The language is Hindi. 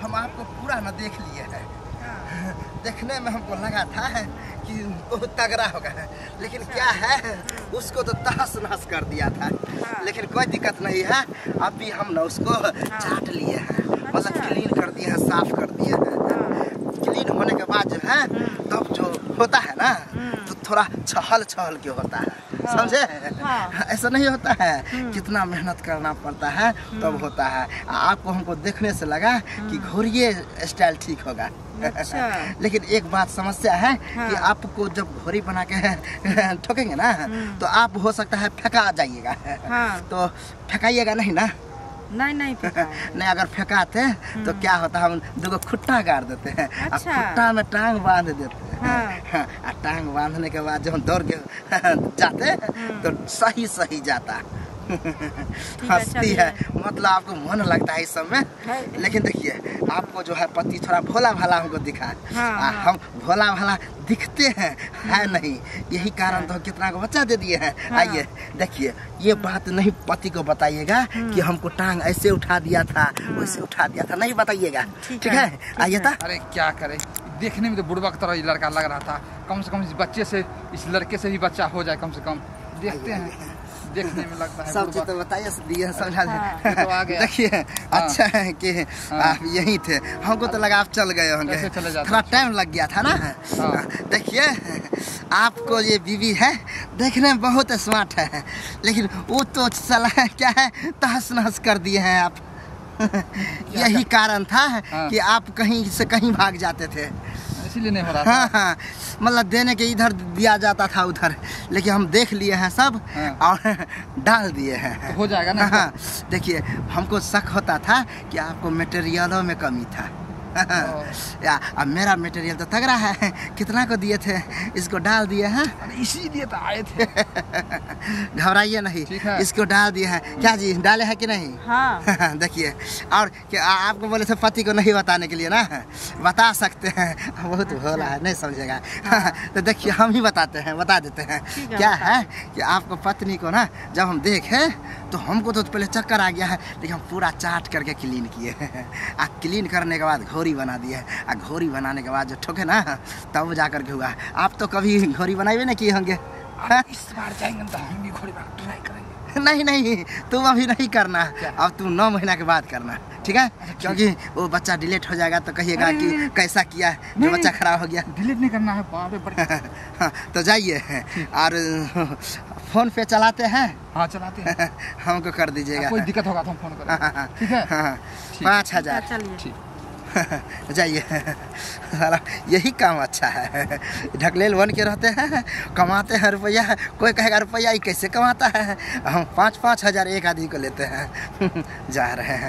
हम आपको पूरा न देख लिए हैं। देखने में हमको लगा था कि वो तगड़ा होगा, लेकिन क्या है उसको तो तहस नहस कर दिया था। लेकिन कोई दिक्कत नहीं है, अभी हम न उसको चाट लिए हैं, मतलब क्लीन कर दिए हैं, साफ कर दिए हैं। क्लीन होने के बाद जो है तब जो होता है ना तो थोड़ा छहल छहल के होता है, समझे? ऐसा नहीं होता है, कितना मेहनत करना पड़ता है तब होता है। आपको हमको देखने से लगा कि घोड़िए स्टाइल ठीक होगा। अच्छा। लेकिन एक बात समस्या है कि आपको जब घोड़ी बना के ठोकेंगे ना तो आप हो सकता है फेंका जाइएगा। तो फेंकाइएगा नहीं ना? नहीं नहीं, अगर फेंकाते तो क्या होता है, हम दो खुट्टा गाड़ देते हैं। अच्छा। खुट्टा में टांग बांध देते हैं। टांग बांधने के बाद जब हम दौड़ के जाते तो सही सही जाता। हंसती है, मतलब आपको मन लगता है इस सब में। लेकिन देखिए आपको जो है पति थोड़ा भोला भाला हमको दिखा है। हम भोला भाला दिखते हैं, है नहीं, यही कारण तो कितना को बच्चा दे दिए हैं। आइए देखिए, ये बात नहीं पति को बताइएगा कि हमको टांग ऐसे उठा दिया था, वैसे उठा दिया था, नहीं बताइएगा, ठीक है? आइए था। अरे क्या करे, देखने में तो बुढ़वा की तरह लड़का लग रहा था। कम से कम इस बच्चे से, इस लड़के से भी बच्चा हो जाए, कम से कम देखते हैं। देखने में लगता है सब चीज तो बताइए, दिए समझा दे। तो आ गया। देखिए अच्छा है कि आप यही थे, हमको तो लगा आप चल गए होंगे, थोड़ा टाइम लग गया था ना। देखिए आपको ये बीवी है, देखने में बहुत स्मार्ट है, लेकिन वो तो साला क्या है, तहस नहस कर दिए हैं आप। यही कारण था कि आप कहीं से कहीं भाग जाते थे, इसीलिए नहीं हो रहा था। हाँ, मतलब देने के इधर दिया जाता था उधर, लेकिन हम देख लिए हैं सब और डाल दिए हैं। तो हो जाएगा ना? हाँ, देखिए हमको शक होता था कि आपको मटेरियलों में कमी था। या अब मेरा मटेरियल तो तगड़ा है, कितना को दिए थे, इसको डाल दिए हैं, इसीलिए तो आए थे। घबराइए नहीं, इसको डाल दिए हैं। क्या जी डाले हैं कि नहीं? हाँ। देखिए, और क्या आपको बोले थे पति को नहीं बताने के लिए ना, बता सकते हैं, बहुत भोला है, नहीं समझेगा। तो देखिए हम ही बताते हैं, बता देते हैं। क्या है कि आपको पत्नी को ना जब हम देखे तो हमको तो पहले चक्कर आ गया है, लेकिन हम पूरा चाट करके क्लीन किए हैं। क्लीन करने के बाद घोड़ी बना दिए है। घोड़ी बनाने के बाद जो ठोके ना तब जा कर के हुआ। आप तो कभी घोड़ी बनाए नहीं किए होंगे? इस बार जाएंगे तो हम भी घोड़ी ट्राई करेंगे। नहीं, तुम अभी नहीं करना, अब तुम 9 महीना के बाद करना, ठीक है? क्योंकि वो बच्चा डिलीट हो जाएगा तो कहिएगा कि कैसा किया है, जो बच्चा खराब हो गया। डिलीट नहीं करना है, बाप रे। हाँ, तो जाइए और फोन पे चलाते हैं। हाँ चलाते हैं। हमको कर दीजिएगा, कोई दिक्कत होगा तो हम फोन करेंगे, ठीक है? 5000 जाइए। यही काम अच्छा है, ढकलेल बन के रहते हैं, कमाते हैं रुपया। कोई कहेगा रुपया ही कैसे कमाता है, हम 5-5 हज़ार एक आदमी को लेते हैं। जा रहे हैं।